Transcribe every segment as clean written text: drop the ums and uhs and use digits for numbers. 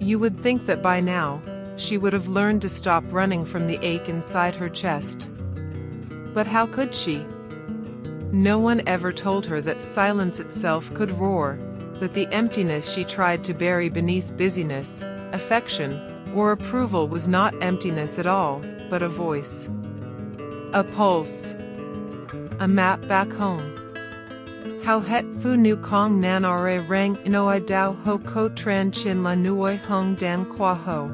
You would think that by now, she would have learned to stop running from the ache inside her chest. But how could she? No one ever told her that silence itself could roar, that the emptiness she tried to bury beneath busyness, affection, or approval was not emptiness at all, but a voice. A pulse. A map back home. How het fu nu kong nan are rang inoi dao ho ko tran chin la nuoi hung dan qua ho.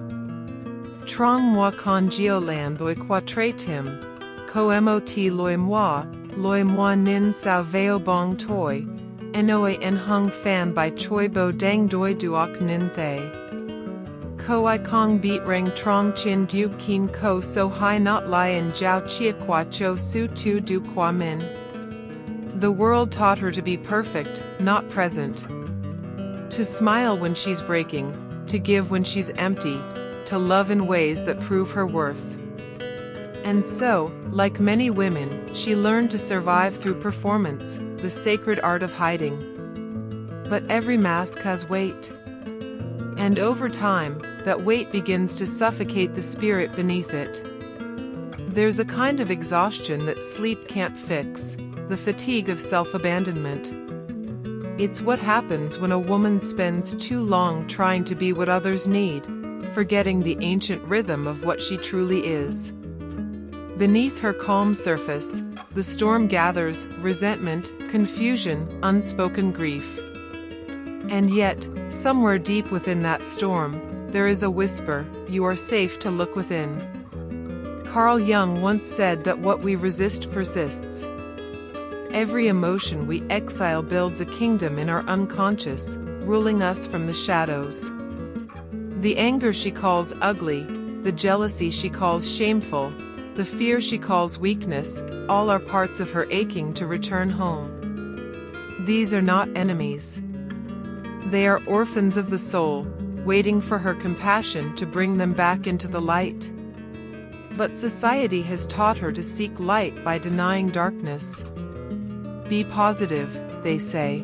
Trong moi con gio lan loi qua tre tim, ko mot loi moi nin sao veo bong toi, enoi en hung fan by choi bo dang doi duok nin thay. Ko I kong beat rang trong chin du kin ko so hai not lion jiao chia qua cho su tu du qua min. The world taught her to be perfect, not present. To smile when she's breaking, to give when she's empty, to love in ways that prove her worth. And so, like many women, she learned to survive through performance, the sacred art of hiding. But every mask has weight. And over time, that weight begins to suffocate the spirit beneath it. There's a kind of exhaustion that sleep can't fix, the fatigue of self-abandonment. It's what happens when a woman spends too long trying to be what others need, forgetting the ancient rhythm of what she truly is. Beneath her calm surface, the storm gathers, resentment, confusion, unspoken grief. And yet, somewhere deep within that storm, there is a whisper, you are safe to look within. Carl Jung once said that what we resist persists. Every emotion we exile builds a kingdom in our unconscious, ruling us from the shadows. The anger she calls ugly, the jealousy she calls shameful, the fear she calls weakness, all are parts of her aching to return home. These are not enemies. They are orphans of the soul, waiting for her compassion to bring them back into the light. But society has taught her to seek light by denying darkness. Be positive, they say.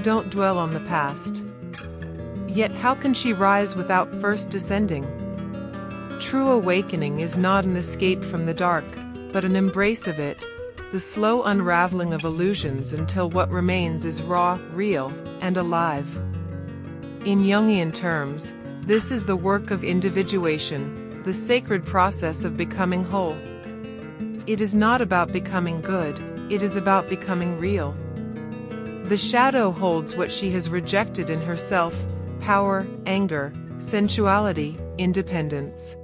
Don't dwell on the past. Yet how can she rise without first descending? True awakening is not an escape from the dark, but an embrace of it, the slow unraveling of illusions until what remains is raw, real, and alive. In Jungian terms, this is the work of individuation, the sacred process of becoming whole. It is not about becoming good, it is about becoming real. The shadow holds what she has rejected in herself: power, anger, sensuality, independence.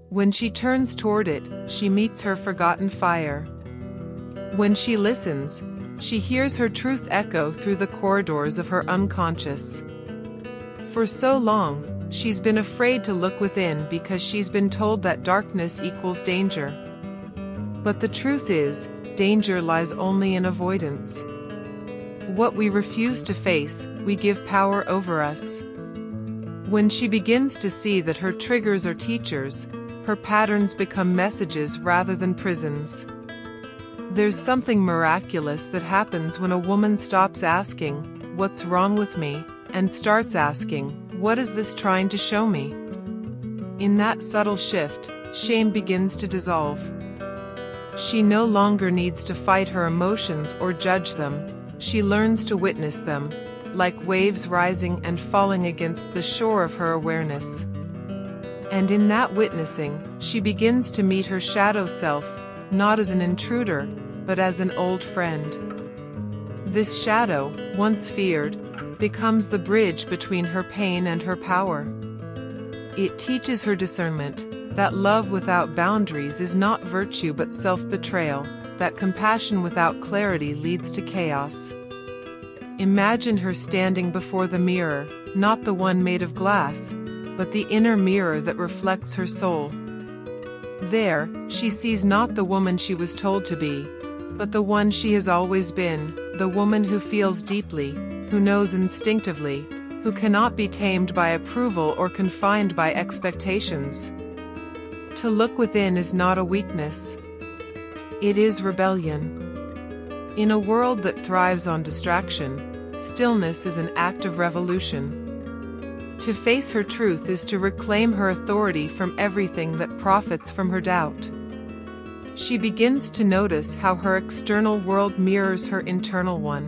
When she turns toward it, she meets her forgotten fire. When she listens, she hears her truth echo through the corridors of her unconscious. For so long, she's been afraid to look within because she's been told that darkness equals danger. But the truth is, danger lies only in avoidance. What we refuse to face, we give power over us. When she begins to see that her triggers are teachers, her patterns become messages rather than prisons. There's something miraculous that happens when a woman stops asking, "What's wrong with me?" and starts asking, "What is this trying to show me?" In that subtle shift, shame begins to dissolve. She no longer needs to fight her emotions or judge them. She learns to witness them, like waves rising and falling against the shore of her awareness. And in that witnessing, she begins to meet her shadow self, not as an intruder, but as an old friend. This shadow, once feared, becomes the bridge between her pain and her power. It teaches her discernment, that love without boundaries is not virtue but self-betrayal, that compassion without clarity leads to chaos. Imagine her standing before the mirror, not the one made of glass, but the inner mirror that reflects her soul. There, she sees not the woman she was told to be, but the one she has always been, the woman who feels deeply, who knows instinctively, who cannot be tamed by approval or confined by expectations. To look within is not a weakness. It is rebellion. In a world that thrives on distraction, stillness is an act of revolution. To face her truth is to reclaim her authority from everything that profits from her doubt. She begins to notice how her external world mirrors her internal one.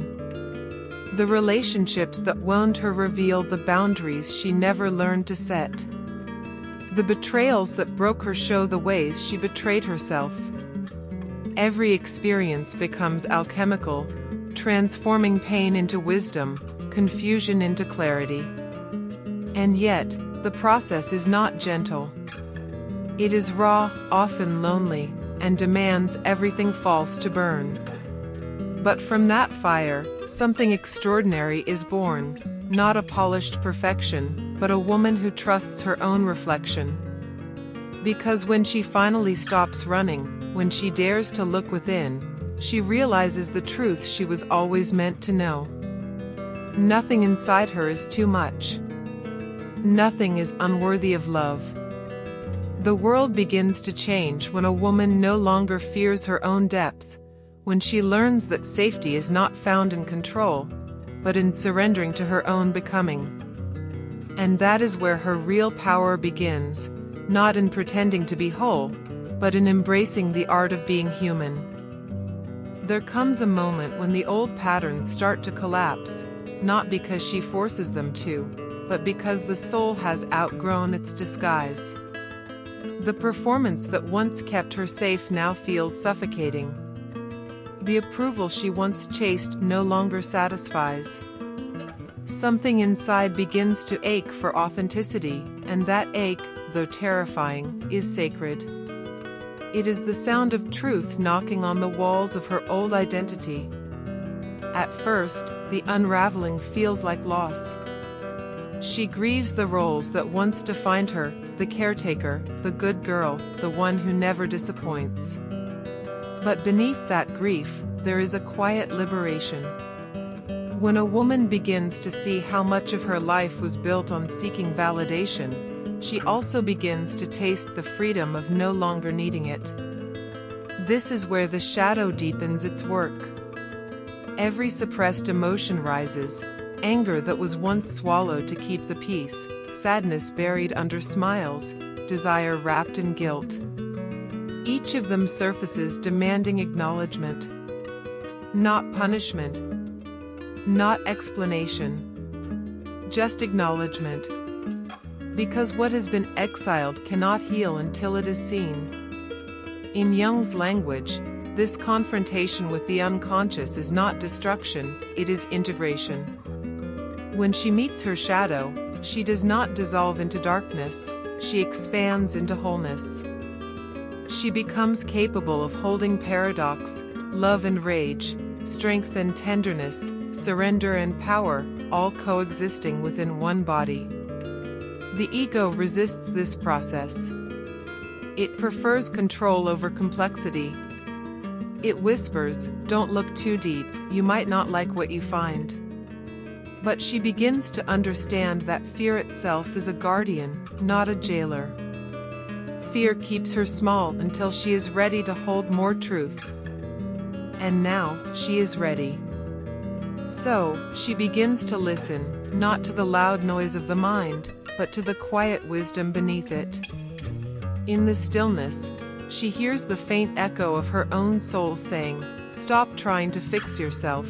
The relationships that wound her reveal the boundaries she never learned to set. The betrayals that broke her show the ways she betrayed herself. Every experience becomes alchemical, transforming pain into wisdom, confusion into clarity. And yet, the process is not gentle. It is raw, often lonely, and demands everything false to burn. But from that fire, something extraordinary is born, not a polished perfection, but a woman who trusts her own reflection. Because when she finally stops running, when she dares to look within, she realizes the truth she was always meant to know. Nothing inside her is too much. Nothing is unworthy of love. The world begins to change when a woman no longer fears her own depth, when she learns that safety is not found in control, but in surrendering to her own becoming. And that is where her real power begins, not in pretending to be whole, but in embracing the art of being human. There comes a moment when the old patterns start to collapse, not because she forces them to, but because the soul has outgrown its disguise. The performance that once kept her safe now feels suffocating. The approval she once chased no longer satisfies. Something inside begins to ache for authenticity, and that ache, though terrifying, is sacred. It is the sound of truth knocking on the walls of her old identity. At first, the unraveling feels like loss. She grieves the roles that once defined her, the caretaker, the good girl, the one who never disappoints. But beneath that grief, there is a quiet liberation. When a woman begins to see how much of her life was built on seeking validation, she also begins to taste the freedom of no longer needing it. This is where the shadow deepens its work. Every suppressed emotion rises, anger that was once swallowed to keep the peace, sadness buried under smiles, desire wrapped in guilt. Each of them surfaces demanding acknowledgement. Not punishment, not explanation, just acknowledgement. Because what has been exiled cannot heal until it is seen. In Jung's language, this confrontation with the unconscious is not destruction, it is integration. When she meets her shadow, she does not dissolve into darkness, she expands into wholeness. She becomes capable of holding paradox, love and rage, strength and tenderness, surrender and power, all coexisting within one body. The ego resists this process. It prefers control over complexity. It whispers, "Don't look too deep, you might not like what you find." But she begins to understand that fear itself is a guardian, not a jailer. Fear keeps her small until she is ready to hold more truth. And now, she is ready. So, she begins to listen, not to the loud noise of the mind, but to the quiet wisdom beneath it. In the stillness, she hears the faint echo of her own soul saying, "Stop trying to fix yourself.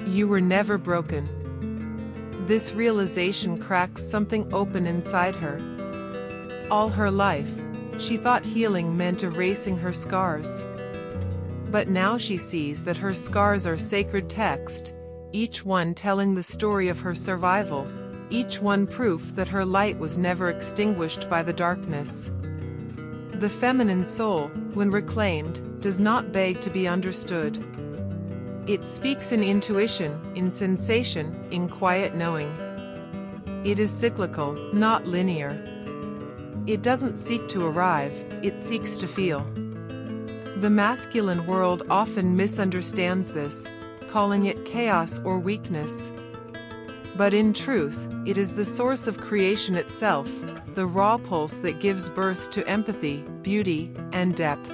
You were never broken." This realization cracks something open inside her. All her life, she thought healing meant erasing her scars. But now she sees that her scars are sacred text, each one telling the story of her survival, each one proof that her light was never extinguished by the darkness. The feminine soul, when reclaimed, does not beg to be understood. It speaks in intuition, in sensation, in quiet knowing. It is cyclical, not linear. It doesn't seek to arrive, it seeks to feel. The masculine world often misunderstands this, calling it chaos or weakness. But in truth, it is the source of creation itself, the raw pulse that gives birth to empathy, beauty, and depth.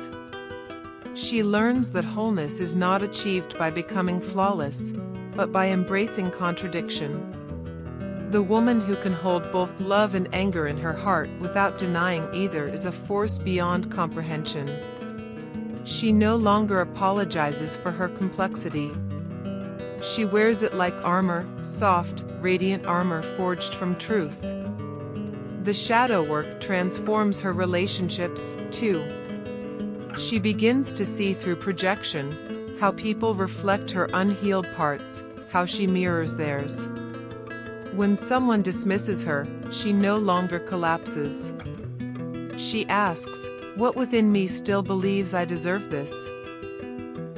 She learns that wholeness is not achieved by becoming flawless, but by embracing contradiction. The woman who can hold both love and anger in her heart without denying either is a force beyond comprehension. She no longer apologizes for her complexity. She wears it like armor, soft, radiant armor forged from truth. The shadow work transforms her relationships, too. She begins to see through projection, how people reflect her unhealed parts, how she mirrors theirs. When someone dismisses her, she no longer collapses. She asks, "What within me still believes I deserve this?"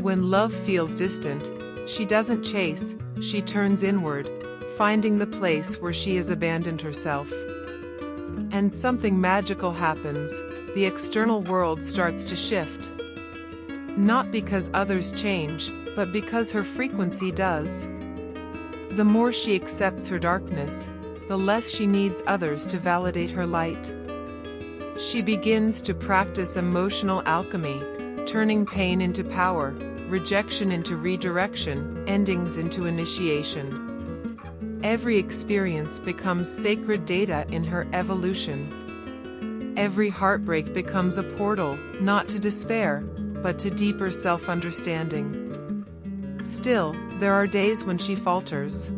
When love feels distant, she doesn't chase, she turns inward, finding the place where she has abandoned herself. And something magical happens, the external world starts to shift. Not because others change, but because her frequency does. The more she accepts her darkness, the less she needs others to validate her light. She begins to practice emotional alchemy, turning pain into power, rejection into redirection, endings into initiation. Every experience becomes sacred data in her evolution. Every heartbreak becomes a portal, not to despair, but to deeper self-understanding. Still, there are days when she falters.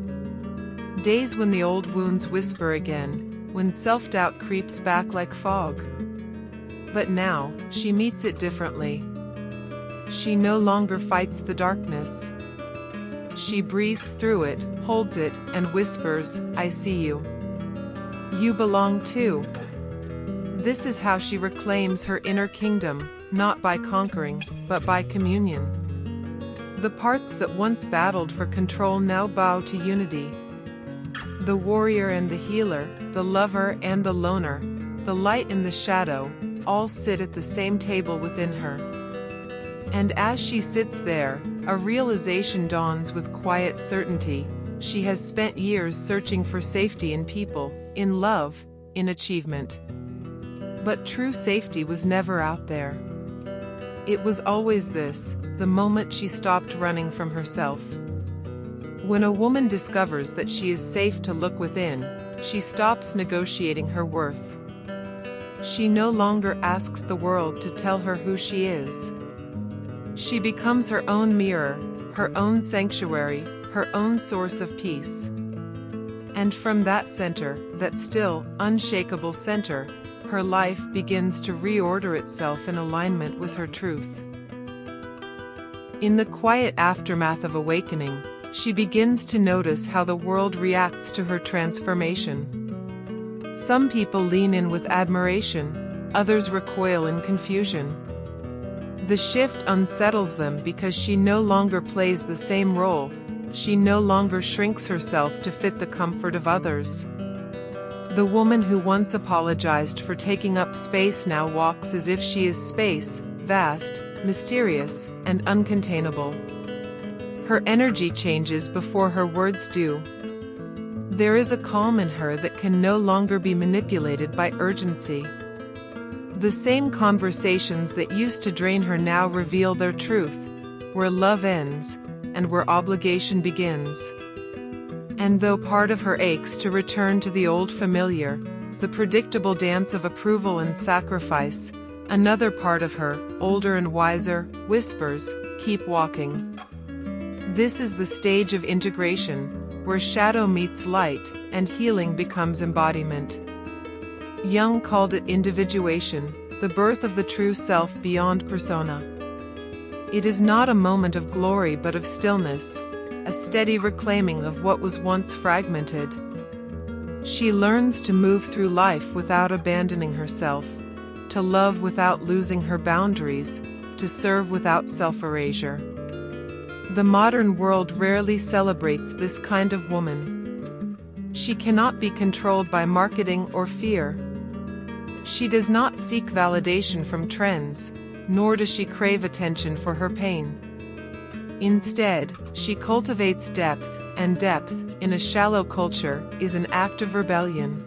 Days when the old wounds whisper again, when self-doubt creeps back like fog. But now, she meets it differently. She no longer fights the darkness. She breathes through it, holds it, and whispers, "I see you. You belong too." This is how she reclaims her inner kingdom, not by conquering, but by communion. The parts that once battled for control now bow to unity. The warrior and the healer, the lover and the loner, the light and the shadow, all sit at the same table within her. And as she sits there, a realization dawns with quiet certainty. She has spent years searching for safety in people, in love, in achievement. But true safety was never out there. It was always this, the moment she stopped running from herself. When a woman discovers that she is safe to look within, she stops negotiating her worth. She no longer asks the world to tell her who she is. She becomes her own mirror, her own sanctuary, her own source of peace. And from that center, that still, unshakable center, her life begins to reorder itself in alignment with her truth. In the quiet aftermath of awakening, she begins to notice how the world reacts to her transformation. Some people lean in with admiration, others recoil in confusion. The shift unsettles them because she no longer plays the same role, she no longer shrinks herself to fit the comfort of others. The woman who once apologized for taking up space now walks as if she is space, vast, mysterious, and uncontainable. Her energy changes before her words do. There is a calm in her that can no longer be manipulated by urgency. The same conversations that used to drain her now reveal their truth, where love ends, and where obligation begins. And though part of her aches to return to the old familiar, the predictable dance of approval and sacrifice, another part of her, older and wiser, whispers, "Keep walking." This is the stage of integration, where shadow meets light, and healing becomes embodiment. Jung called it individuation, the birth of the true self beyond persona. It is not a moment of glory but of stillness, a steady reclaiming of what was once fragmented. She learns to move through life without abandoning herself, to love without losing her boundaries, to serve without self-erasure. The modern world rarely celebrates this kind of woman. She cannot be controlled by marketing or fear. She does not seek validation from trends, nor does she crave attention for her pain. Instead, she cultivates depth, and depth, in a shallow culture, is an act of rebellion.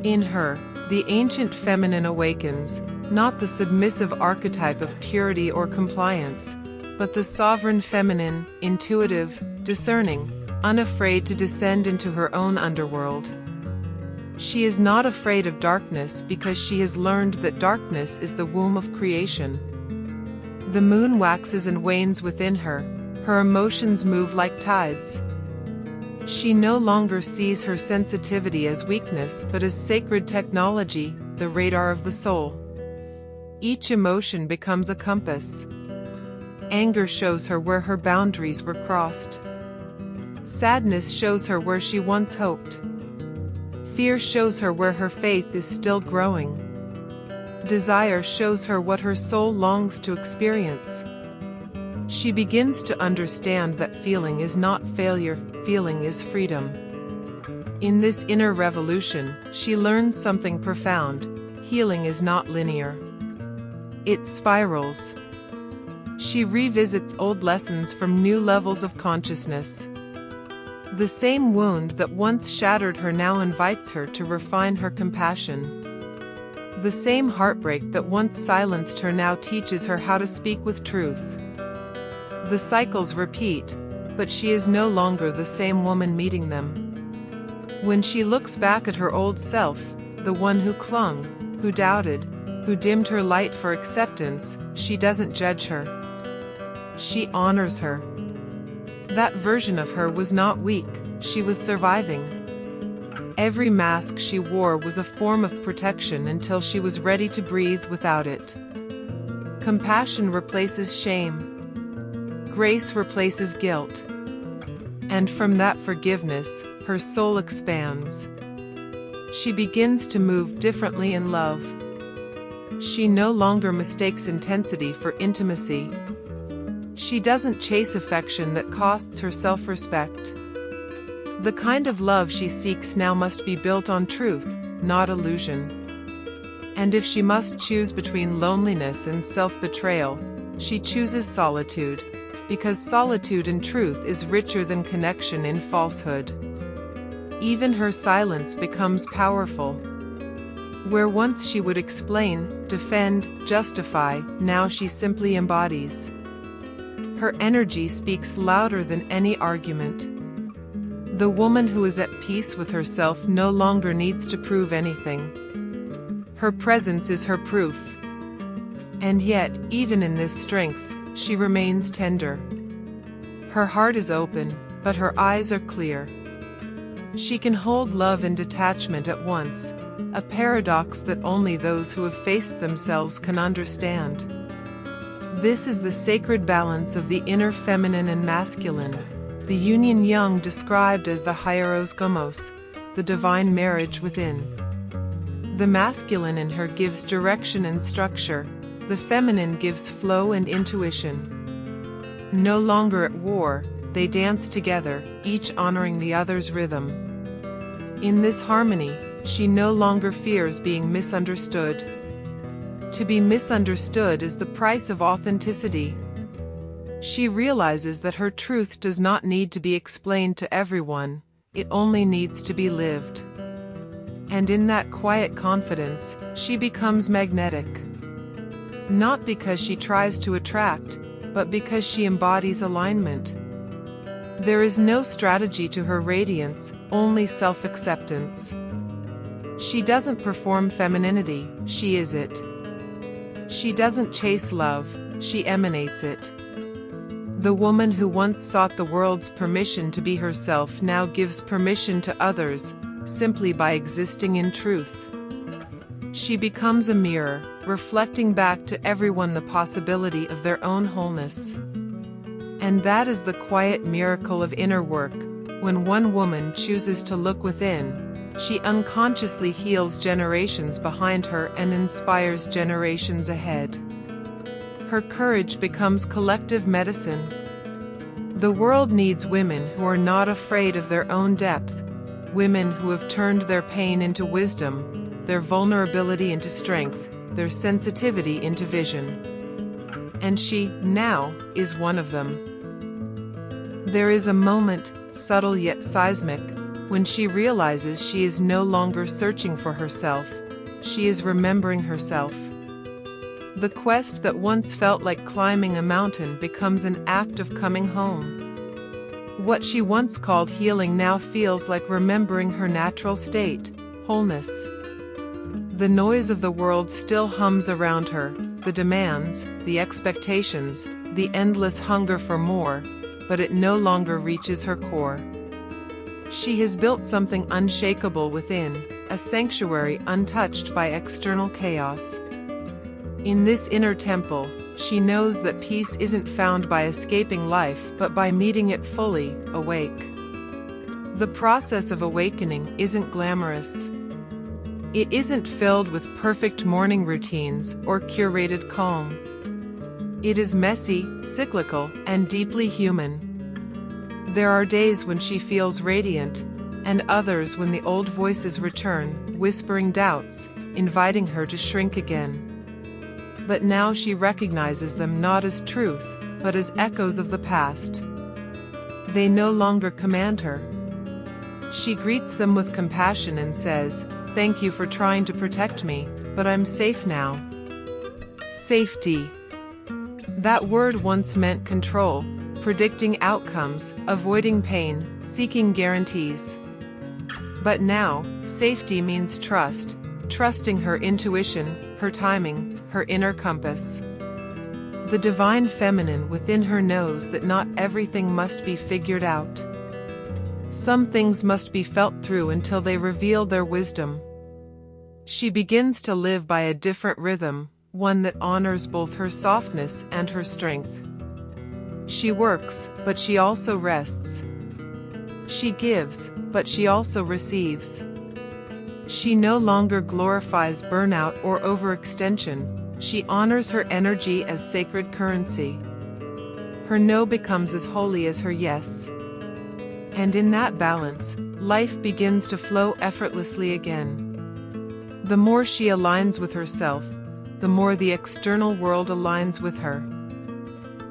In her, the ancient feminine awakens, not the submissive archetype of purity or compliance, but the sovereign feminine, intuitive, discerning, unafraid to descend into her own underworld. She is not afraid of darkness because she has learned that darkness is the womb of creation. The moon waxes and wanes within her, her emotions move like tides. She no longer sees her sensitivity as weakness but as sacred technology, the radar of the soul. Each emotion becomes a compass. Anger shows her where her boundaries were crossed. Sadness shows her where she once hoped. Fear shows her where her faith is still growing. Desire shows her what her soul longs to experience. She begins to understand that feeling is not failure, feeling is freedom. In this inner revolution, she learns something profound: healing is not linear. It spirals. She revisits old lessons from new levels of consciousness. The same wound that once shattered her now invites her to refine her compassion. The same heartbreak that once silenced her now teaches her how to speak with truth. The cycles repeat, but she is no longer the same woman meeting them. When she looks back at her old self, the one who clung, who doubted, who dimmed her light for acceptance, she doesn't judge her. She honors her. That version of her was not weak, she was surviving. Every mask she wore was a form of protection until she was ready to breathe without it. Compassion replaces shame. Grace replaces guilt. And from that forgiveness, her soul expands. She begins to move differently in love. She no longer mistakes intensity for intimacy. She doesn't chase affection that costs her self-respect. The kind of love she seeks now must be built on truth, not illusion. And if she must choose between loneliness and self-betrayal, she chooses solitude, because solitude in truth is richer than connection in falsehood. Even her silence becomes powerful. Where once she would explain, defend, justify, now she simply embodies. Her energy speaks louder than any argument. The woman who is at peace with herself no longer needs to prove anything. Her presence is her proof. And yet, even in this strength, she remains tender. Her heart is open, but her eyes are clear. She can hold love and detachment at once, a paradox that only those who have faced themselves can understand. This is the sacred balance of the inner feminine and masculine, the union Jung described as the hieros gomos, the divine marriage within. The masculine in her gives direction and structure, the feminine gives flow and intuition. No longer at war, they dance together, each honoring the other's rhythm. In this harmony, she no longer fears being misunderstood. To be misunderstood is the price of authenticity. She realizes that her truth does not need to be explained to everyone, it only needs to be lived. And in that quiet confidence, she becomes magnetic. Not because she tries to attract, but because she embodies alignment. There is no strategy to her radiance, only self-acceptance. She doesn't perform femininity, she is it. She doesn't chase love, she emanates it. The woman who once sought the world's permission to be herself now gives permission to others, simply by existing in truth. She becomes a mirror, reflecting back to everyone the possibility of their own wholeness. And that is the quiet miracle of inner work. When one woman chooses to look within, she unconsciously heals generations behind her and inspires generations ahead. Her courage becomes collective medicine. The world needs women who are not afraid of their own depth, women who have turned their pain into wisdom, their vulnerability into strength, their sensitivity into vision. And she, now, is one of them. There is a moment, subtle yet seismic, when she realizes she is no longer searching for herself, she is remembering herself. The quest that once felt like climbing a mountain becomes an act of coming home. What she once called healing now feels like remembering her natural state, wholeness. The noise of the world still hums around her, the demands, the expectations, the endless hunger for more, but it no longer reaches her core. She has built something unshakable within, a sanctuary untouched by external chaos. In this inner temple, she knows that peace isn't found by escaping life but by meeting it fully, awake. The process of awakening isn't glamorous. It isn't filled with perfect morning routines or curated calm. It is messy, cyclical, and deeply human. There are days when she feels radiant, and others when the old voices return, whispering doubts, inviting her to shrink again. But now she recognizes them not as truth, but as echoes of the past. They no longer command her. She greets them with compassion and says, "Thank you for trying to protect me, but I'm safe now." Safety. That word once meant control, predicting outcomes, avoiding pain, seeking guarantees. But now, safety means trust, trusting her intuition, her timing, her inner compass. The divine feminine within her knows that not everything must be figured out. Some things must be felt through until they reveal their wisdom. She begins to live by a different rhythm, one that honors both her softness and her strength. She works, but she also rests. She gives, but she also receives. She no longer glorifies burnout or overextension. She honors her energy as sacred currency. Her no becomes as holy as her yes. And in that balance, life begins to flow effortlessly again. The more she aligns with herself, the more the external world aligns with her.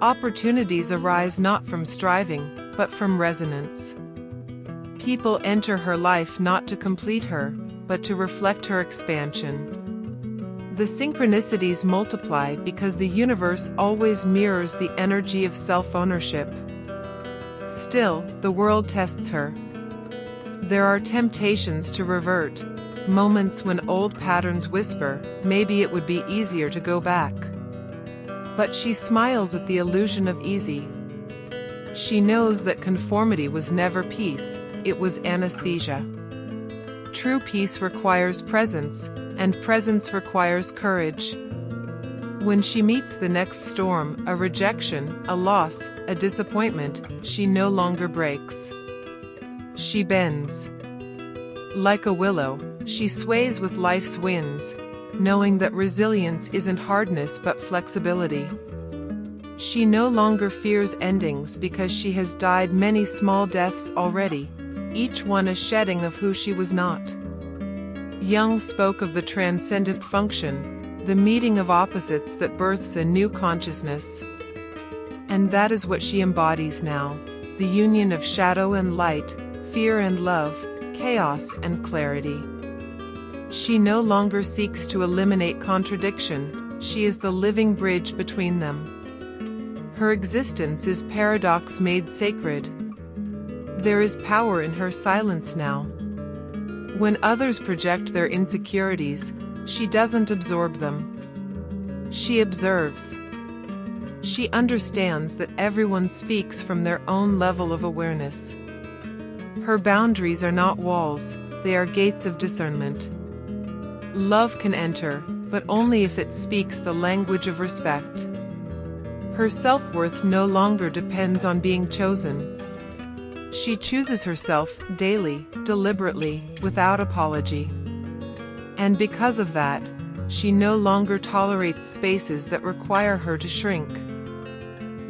Opportunities arise not from striving, but from resonance. People enter her life not to complete her, but to reflect her expansion. The synchronicities multiply because the universe always mirrors the energy of self-ownership. Still, the world tests her. There are temptations to revert, moments when old patterns whisper, maybe it would be easier to go back. But she smiles at the illusion of easy. She knows that conformity was never peace, it was anesthesia. True peace requires presence, and presence requires courage. When she meets the next storm, a rejection, a loss, a disappointment, she no longer breaks. She bends. Like a willow, she sways with life's winds, knowing that resilience isn't hardness but flexibility. She no longer fears endings because she has died many small deaths already, each one a shedding of who she was not. Jung spoke of the transcendent function, the meeting of opposites that births a new consciousness. And that is what she embodies now, the union of shadow and light, fear and love, chaos and clarity. She no longer seeks to eliminate contradiction, she is the living bridge between them. Her existence is paradox made sacred. There is power in her silence now. When others project their insecurities, she doesn't absorb them. She observes. She understands that everyone speaks from their own level of awareness. Her boundaries are not walls, they are gates of discernment. Love can enter, but only if it speaks the language of respect. Her self-worth no longer depends on being chosen. She chooses herself daily, deliberately, without apology. And because of that, she no longer tolerates spaces that require her to shrink.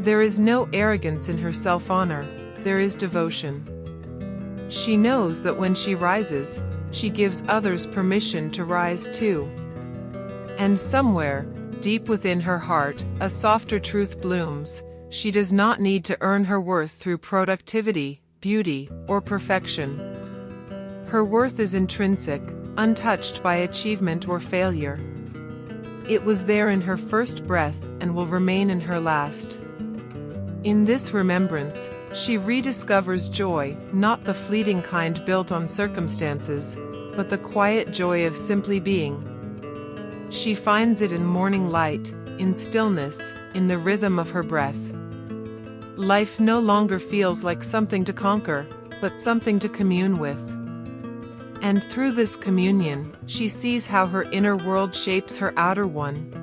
There is no arrogance in her self-honor, there is devotion. She knows that when she rises, she gives others permission to rise too. And somewhere, deep within her heart, a softer truth blooms. She does not need to earn her worth through productivity, beauty, or perfection. Her worth is intrinsic, untouched by achievement or failure. It was there in her first breath and will remain in her last. In this remembrance, she rediscovers joy, not the fleeting kind built on circumstances, but the quiet joy of simply being. She finds it in morning light, in stillness, in the rhythm of her breath. Life no longer feels like something to conquer, but something to commune with. And through this communion, she sees how her inner world shapes her outer one.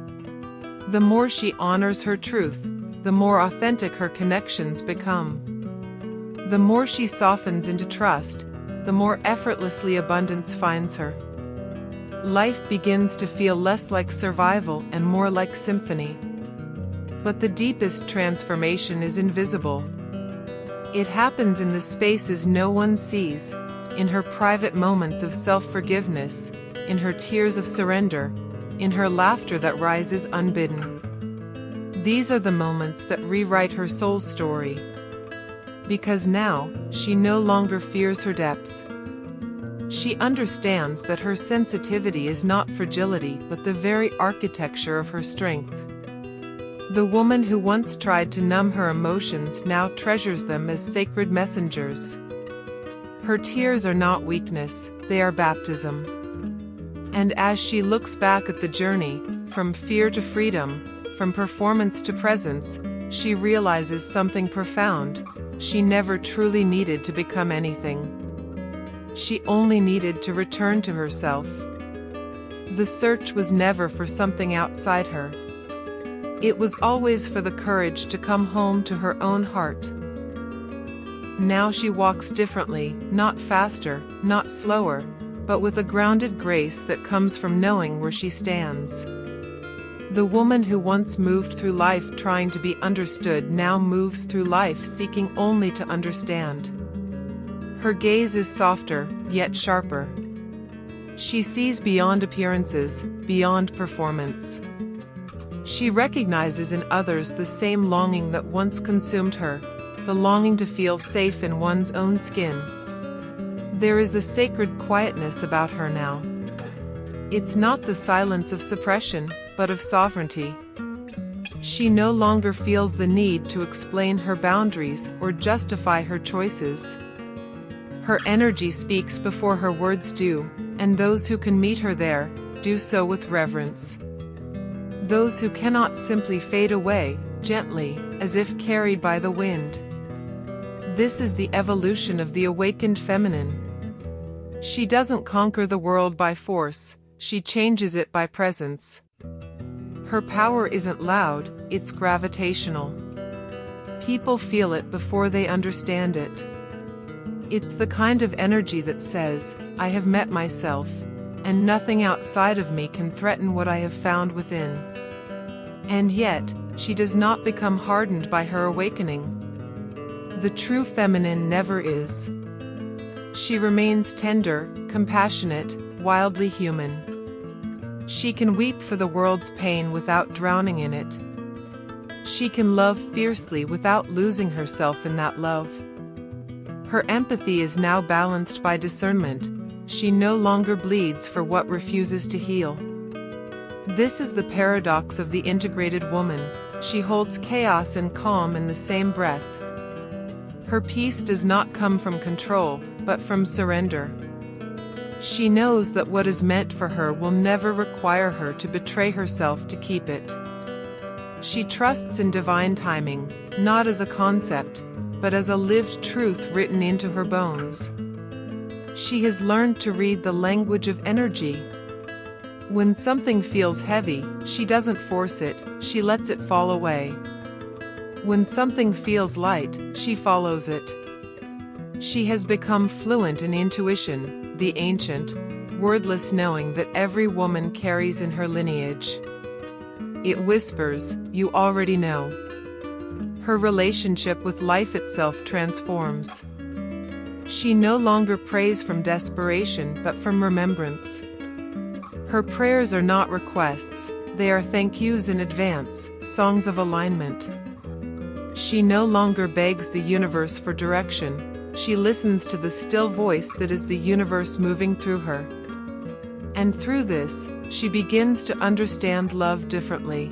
The more she honors her truth, the more authentic her connections become. The more she softens into trust, the more effortlessly abundance finds her. Life begins to feel less like survival and more like symphony. But the deepest transformation is invisible. It happens in the spaces no one sees, in her private moments of self-forgiveness, in her tears of surrender, in her laughter that rises unbidden. These are the moments that rewrite her soul's story. Because now, she no longer fears her depth. She understands that her sensitivity is not fragility but the very architecture of her strength. The woman who once tried to numb her emotions now treasures them as sacred messengers. Her tears are not weakness, they are baptism. And as she looks back at the journey, from fear to freedom, from performance to presence, she realizes something profound. She never truly needed to become anything. She only needed to return to herself. The search was never for something outside her. It was always for the courage to come home to her own heart. Now she walks differently, not faster, not slower, but with a grounded grace that comes from knowing where she stands. The woman who once moved through life trying to be understood now moves through life seeking only to understand. Her gaze is softer, yet sharper. She sees beyond appearances, beyond performance. She recognizes in others the same longing that once consumed her, the longing to feel safe in one's own skin. There is a sacred quietness about her now. It's not the silence of suppression, but of sovereignty. She no longer feels the need to explain her boundaries or justify her choices. Her energy speaks before her words do, and those who can meet her there, do so with reverence. Those who cannot simply fade away, gently, as if carried by the wind. This is the evolution of the awakened feminine. She doesn't conquer the world by force, she changes it by presence. Her power isn't loud, it's gravitational. People feel it before they understand it. It's the kind of energy that says, I have met myself, and nothing outside of me can threaten what I have found within. And yet, she does not become hardened by her awakening. The true feminine never is. She remains tender, compassionate, wildly human. She can weep for the world's pain without drowning in it. She can love fiercely without losing herself in that love. Her empathy is now balanced by discernment. She no longer bleeds for what refuses to heal. This is the paradox of the integrated woman. She holds chaos and calm in the same breath. Her peace does not come from control, but from surrender. She knows that what is meant for her will never require her to betray herself to keep it. She trusts in divine timing, not as a concept, but as a lived truth written into her bones. She has learned to read the language of energy. When something feels heavy, she doesn't force it, she lets it fall away. When something feels light, she follows it. She has become fluent in intuition, the ancient, wordless knowing that every woman carries in her lineage. It whispers, you already know. Her relationship with life itself transforms. She no longer prays from desperation but from remembrance. Her prayers are not requests, they are thank yous in advance, songs of alignment. She no longer begs the universe for direction, she listens to the still voice that is the universe moving through her. And through this, she begins to understand love differently.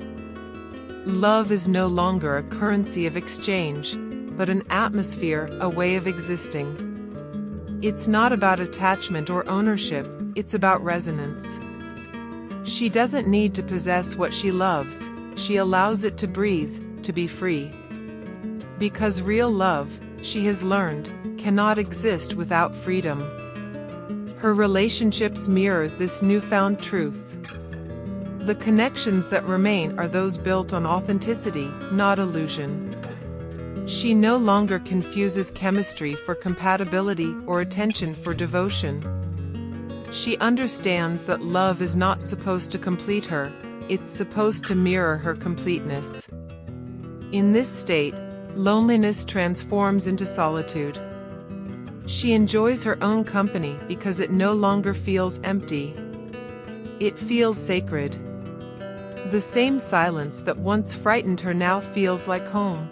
Love is no longer a currency of exchange, but an atmosphere, a way of existing. It's not about attachment or ownership, it's about resonance. She doesn't need to possess what she loves, she allows it to breathe, to be free. Because real love, she has learned, cannot exist without freedom. Her relationships mirror this newfound truth. The connections that remain are those built on authenticity, not illusion. She no longer confuses chemistry for compatibility or attention for devotion. She understands that love is not supposed to complete her, it's supposed to mirror her completeness. In this state, loneliness transforms into solitude. She enjoys her own company because it no longer feels empty. It feels sacred. The same silence that once frightened her now feels like home.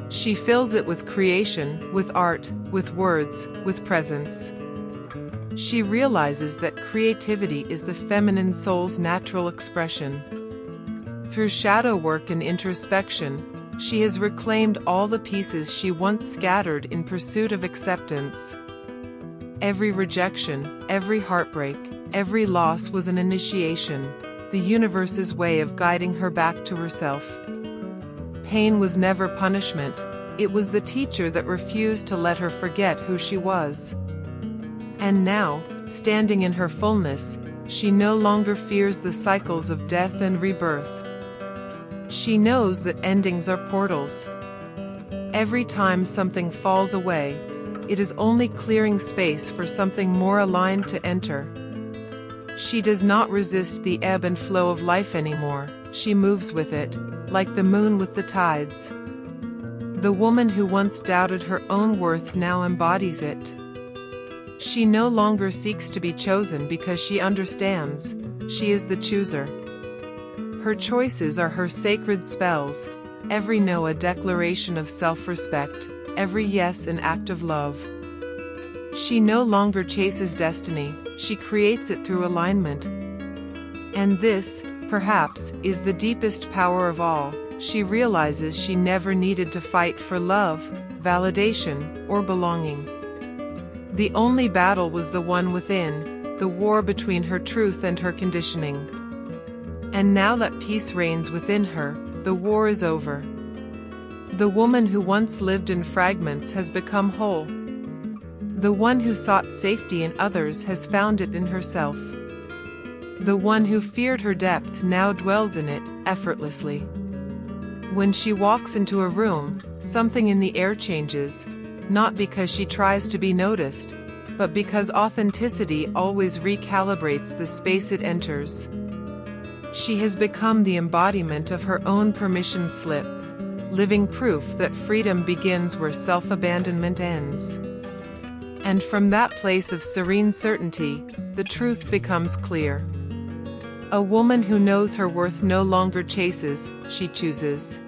She fills it with creation, with art, with words, with presence. She realizes that creativity is the feminine soul's natural expression. Through shadow work and introspection, she has reclaimed all the pieces she once scattered in pursuit of acceptance. Every rejection, every heartbreak, every loss was an initiation, the universe's way of guiding her back to herself. Pain was never punishment, it was the teacher that refused to let her forget who she was. And now, standing in her fullness, she no longer fears the cycles of death and rebirth. She knows that endings are portals. Every time something falls away, it is only clearing space for something more aligned to enter. She does not resist the ebb and flow of life anymore, she moves with it, like the moon with the tides. The woman who once doubted her own worth now embodies it. She no longer seeks to be chosen because she understands, she is the chooser. Her choices are her sacred spells, every no a declaration of self-respect, every yes an act of love. She no longer chases destiny, she creates it through alignment. And this, perhaps, is the deepest power of all. She realizes she never needed to fight for love, validation, or belonging. The only battle was the one within, the war between her truth and her conditioning. And now that peace reigns within her, the war is over. The woman who once lived in fragments has become whole. The one who sought safety in others has found it in herself. The one who feared her depth now dwells in it, effortlessly. When she walks into a room, something in the air changes, not because she tries to be noticed, but because authenticity always recalibrates the space it enters. She has become the embodiment of her own permission slip, living proof that freedom begins where self-abandonment ends. And from that place of serene certainty, the truth becomes clear. A woman who knows her worth no longer chases, she chooses.